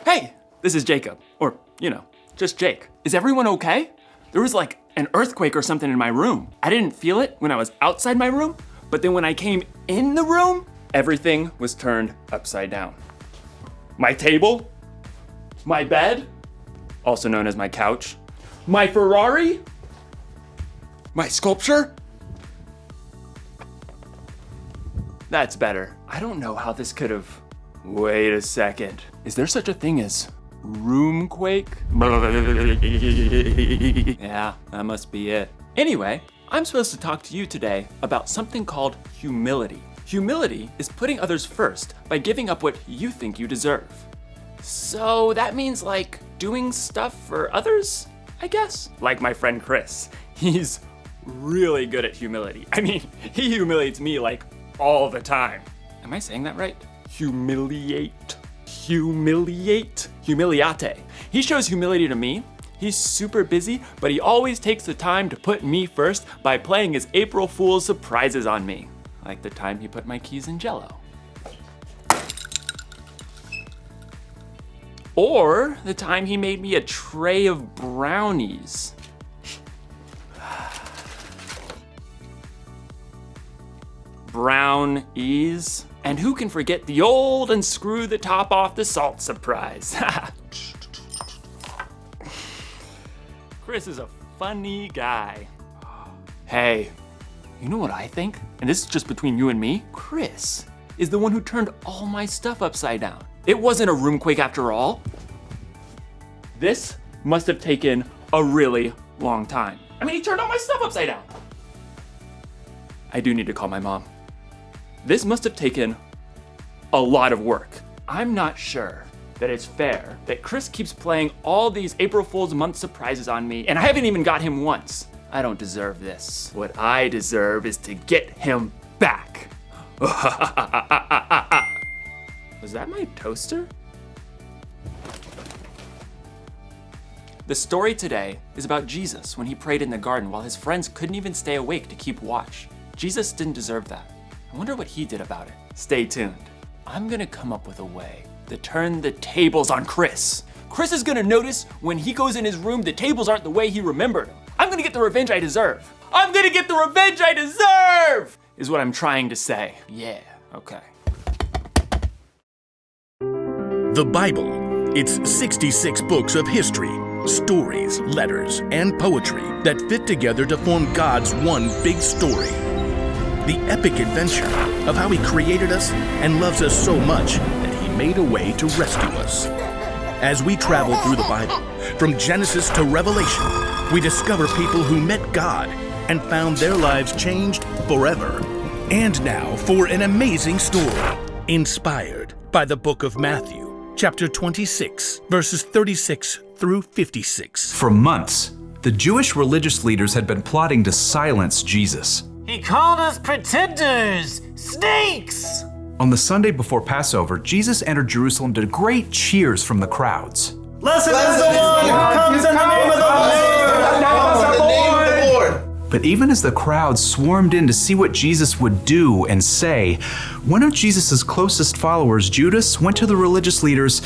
Hey, this is Jacob, or, just Jake. Is everyone okay? There was like an earthquake or something in my room. I didn't feel it when I was outside my room, but then when I came in the room, everything was turned upside down. My table, my bed, also known as my couch, my Ferrari, my sculpture. That's better. I don't know how this could have. Wait a second. Is there such a thing as roomquake? Yeah, that must be it. Anyway, I'm supposed to talk to you today about something called humility. Humility is putting others first by giving up what you think you deserve. So that means like doing stuff for others, I guess? Like my friend Chris. He's really good at humility. I mean, he humiliates me like all the time. Am I saying that right? Humiliate. Humiliate. He shows humility to me. He's super busy, but he always takes the time to put me first by playing his April Fool's surprises on me. Like the time he put my keys in Jell-O. Or the time he made me a tray of brownies. Brownies. And who can forget the old and screw the top off the salt surprise? Chris is a funny guy. Hey, you know what I think? And this is just between you and me. Chris is the one who turned all my stuff upside down. It wasn't a roomquake after all. This must have taken a really long time. I mean, he turned all my stuff upside down. I do need to call my mom. This must have taken a lot of work. I'm not sure that it's fair that Chris keeps playing all these April Fool's month surprises on me, and I haven't even got him once. I don't deserve this. What I deserve is to get him back. Was that my toaster? The story today is about Jesus when he prayed in the garden while his friends couldn't even stay awake to keep watch. Jesus didn't deserve that. I wonder what he did about it. Stay tuned. I'm gonna come up with a way to turn the tables on Chris. Chris is gonna notice when he goes in his room the tables aren't the way he remembered them. I'm gonna get the revenge I deserve. I'm gonna get the revenge I deserve! Is what I'm trying to say. Yeah, okay. The Bible. It's 66 books of history, stories, letters, and poetry that fit together to form God's one big story. The epic adventure of how he created us and loves us so much that he made a way to rescue us. As we travel through the Bible, from Genesis to Revelation, we discover people who met God and found their lives changed forever. And now for an amazing story, inspired by the book of Matthew, chapter 26, verses 36 through 56. For months, the Jewish religious leaders had been plotting to silence Jesus. He called us pretenders, snakes! On the Sunday before Passover, Jesus entered Jerusalem to great cheers from the crowds. Blessed is the one who comes in the name of the Lord! But even as the crowd swarmed in to see what Jesus would do and say, one of Jesus' closest followers, Judas, went to the religious leaders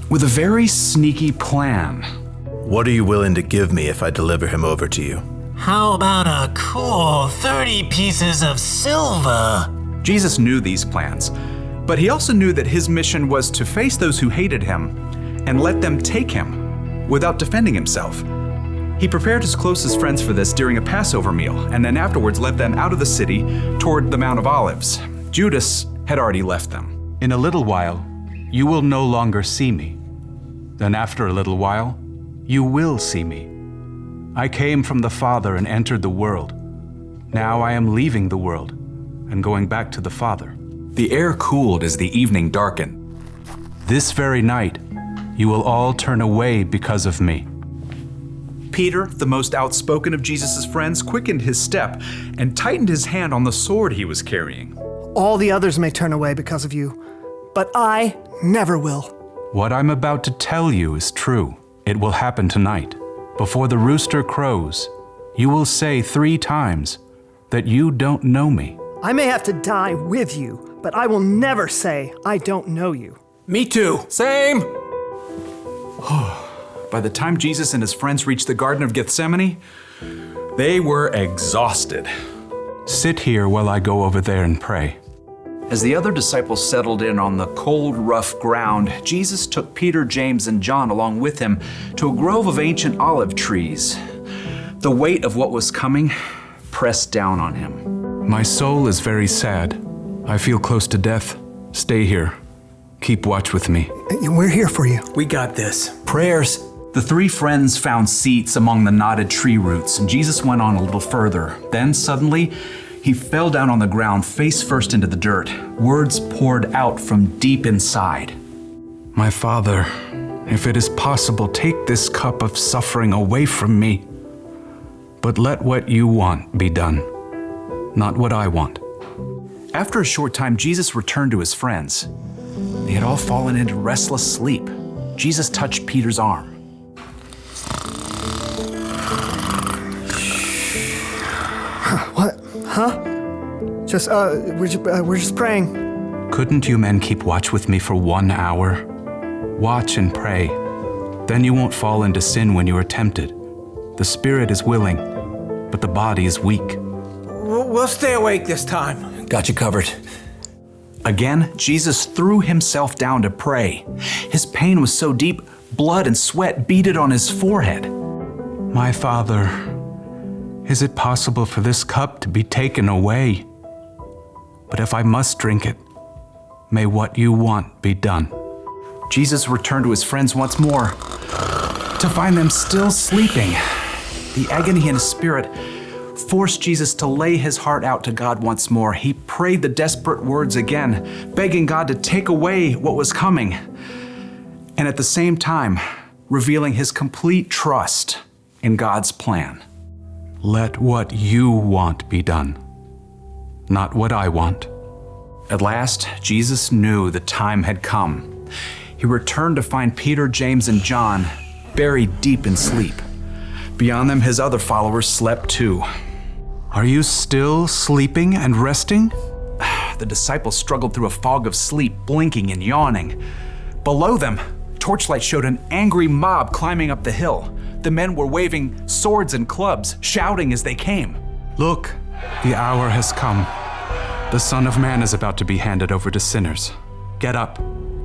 with a very sneaky plan. What are you willing to give me if I deliver him over to you? How about a cool 30 pieces of silver? Jesus knew these plans, but he also knew that his mission was to face those who hated him and let them take him without defending himself. He prepared his closest friends for this during a Passover meal, and then afterwards led them out of the city toward the Mount of Olives. Judas had already left them. In a little while, you will no longer see me. Then after a little while, you will see me. I came from the Father and entered the world. Now I am leaving the world and going back to the Father. The air cooled as the evening darkened. This very night, you will all turn away because of me. Peter, the most outspoken of Jesus' friends, quickened his step and tightened his hand on the sword he was carrying. All the others may turn away because of you, but I never will. What I'm about to tell you is true. It will happen tonight. Before the rooster crows, you will say 3 times that you don't know me. I may have to die with you, but I will never say I don't know you. Me too. Same. By the time Jesus and his friends reached the Garden of Gethsemane, they were exhausted. Sit here while I go over there and pray. As the other disciples settled in on the cold, rough ground, Jesus took Peter, James, and John along with him to a grove of ancient olive trees. The weight of what was coming pressed down on him. My soul is very sad. I feel close to death. Stay here. Keep watch with me. We're here for you. We got this. Prayers. The three friends found seats among the knotted tree roots, and Jesus went on a little further. Then suddenly, he fell down on the ground, face first into the dirt. Words poured out from deep inside. My Father, if it is possible, take this cup of suffering away from me. But let what you want be done, not what I want. After a short time, Jesus returned to his friends. They had all fallen into restless sleep. Jesus touched Peter's arm. What? Huh? We're just praying. Couldn't you men keep watch with me for 1 hour? Watch and pray. Then you won't fall into sin when you are tempted. The spirit is willing, but the body is weak. We'll stay awake this time. Got you covered. Again, Jesus threw himself down to pray. His pain was so deep, blood and sweat beaded on his forehead. My Father, is it possible for this cup to be taken away? But if I must drink it, may what you want be done. Jesus returned to his friends once more, to find them still sleeping. The agony in his spirit forced Jesus to lay his heart out to God once more. He prayed the desperate words again, begging God to take away what was coming, and at the same time, revealing his complete trust in God's plan. Let what you want be done, not what I want. At last, Jesus knew the time had come. He returned to find Peter, James, and John buried deep in sleep. Beyond them, his other followers slept too. Are you still sleeping and resting? The disciples struggled through a fog of sleep, blinking and yawning. Below them, torchlight showed an angry mob climbing up the hill. The men were waving swords and clubs, shouting as they came. Look, the hour has come. The Son of Man is about to be handed over to sinners. Get up,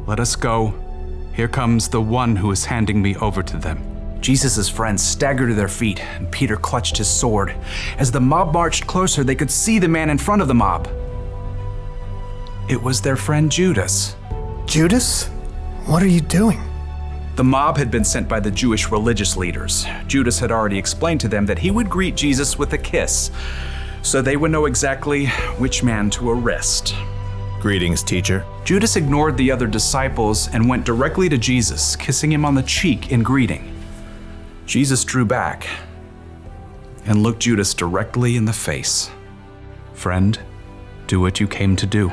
let us go. Here comes the one who is handing me over to them. Jesus' friends staggered to their feet, and Peter clutched his sword. As the mob marched closer, they could see the man in front of the mob. It was their friend Judas. Judas? What are you doing? The mob had been sent by the Jewish religious leaders. Judas had already explained to them that he would greet Jesus with a kiss, so they would know exactly which man to arrest. Greetings, teacher. Judas ignored the other disciples and went directly to Jesus, kissing him on the cheek in greeting. Jesus drew back and looked Judas directly in the face. Friend, do what you came to do.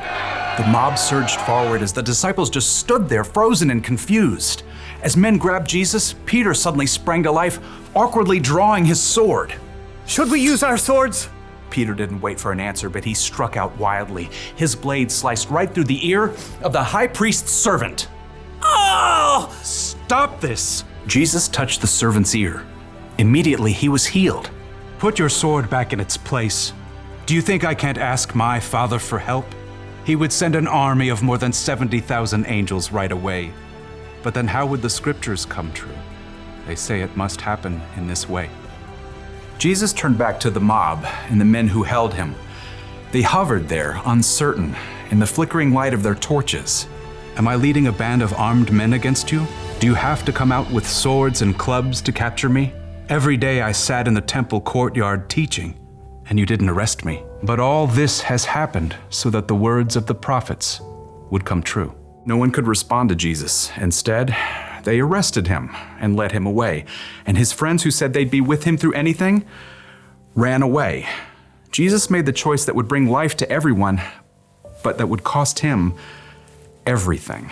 The mob surged forward as the disciples just stood there, frozen and confused. As men grabbed Jesus, Peter suddenly sprang to life, awkwardly drawing his sword. Should we use our swords? Peter didn't wait for an answer, but he struck out wildly. His blade sliced right through the ear of the high priest's servant. Oh! Stop this! Jesus touched the servant's ear. Immediately, he was healed. Put your sword back in its place. Do you think I can't ask my Father for help? He would send an army of more than 70,000 angels right away. But then how would the scriptures come true? They say it must happen in this way. Jesus turned back to the mob and the men who held him. They hovered there, uncertain, in the flickering light of their torches. Am I leading a band of armed men against you? Do you have to come out with swords and clubs to capture me? Every day I sat in the temple courtyard teaching, and you didn't arrest me. But all this has happened so that the words of the prophets would come true. No one could respond to Jesus. Instead, they arrested him and led him away. And his friends, who said they'd be with him through anything, ran away. Jesus made the choice that would bring life to everyone, but that would cost him everything.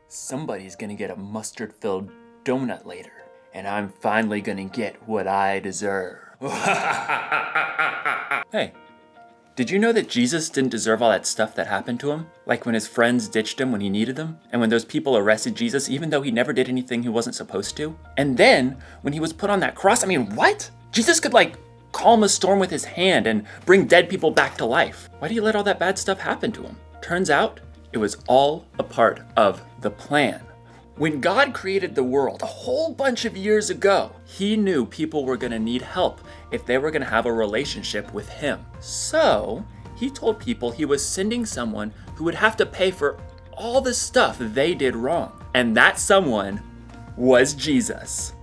Somebody's gonna get a mustard-filled donut later, and I'm finally gonna get what I deserve. Hey, Did you know that Jesus didn't deserve all that stuff that happened to him? Like when his friends ditched him when he needed them? And when those people arrested Jesus even though he never did anything he wasn't supposed to? And then, when he was put on that cross, I mean, what? Jesus could calm a storm with his hand and bring dead people back to life. Why do you let all that bad stuff happen to him? Turns out, it was all a part of the plan. When God created the world a whole bunch of years ago, he knew people were gonna need help if they were gonna have a relationship with him. So, he told people he was sending someone who would have to pay for all the stuff they did wrong. And that someone was Jesus.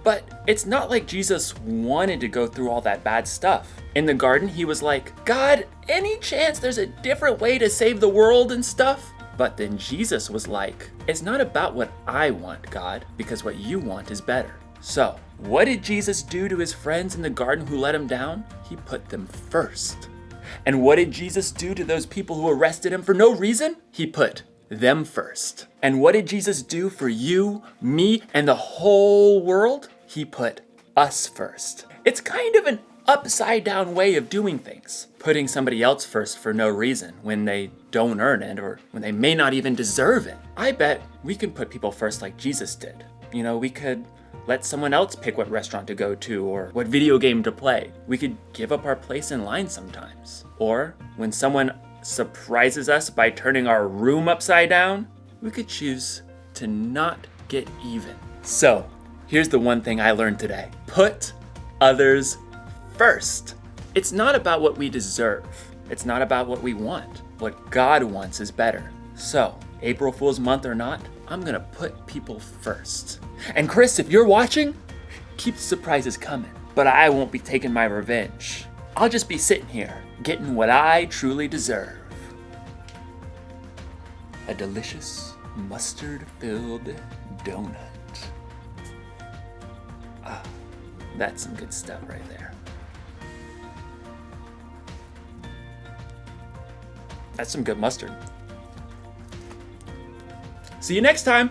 But it's not like Jesus wanted to go through all that bad stuff. In the garden, he was like, God, any chance there's a different way to save the world and stuff? But then Jesus was like, it's not about what I want, God, because what you want is better. So, what did Jesus do to his friends in the garden who let him down? He put them first. And what did Jesus do to those people who arrested him for no reason? He put them first. And what did Jesus do for you, me, and the whole world? He put us first. It's kind of an upside down way of doing things. Putting somebody else first for no reason when they don't earn it or when they may not even deserve it. I bet we can put people first like Jesus did. You know, we could let someone else pick what restaurant to go to or what video game to play. We could give up our place in line sometimes. Or when someone surprises us by turning our room upside down, we could choose to not get even. So, here's the one thing I learned today. Put others first. It's not about what we deserve. It's not about what we want. What God wants is better. So, April Fool's month or not, I'm gonna put people first. And Chris, if you're watching, keep the surprises coming. But I won't be taking my revenge. I'll just be sitting here, getting what I truly deserve. A delicious mustard-filled donut. Ah, that's some good stuff right there. That's some good mustard. See you next time.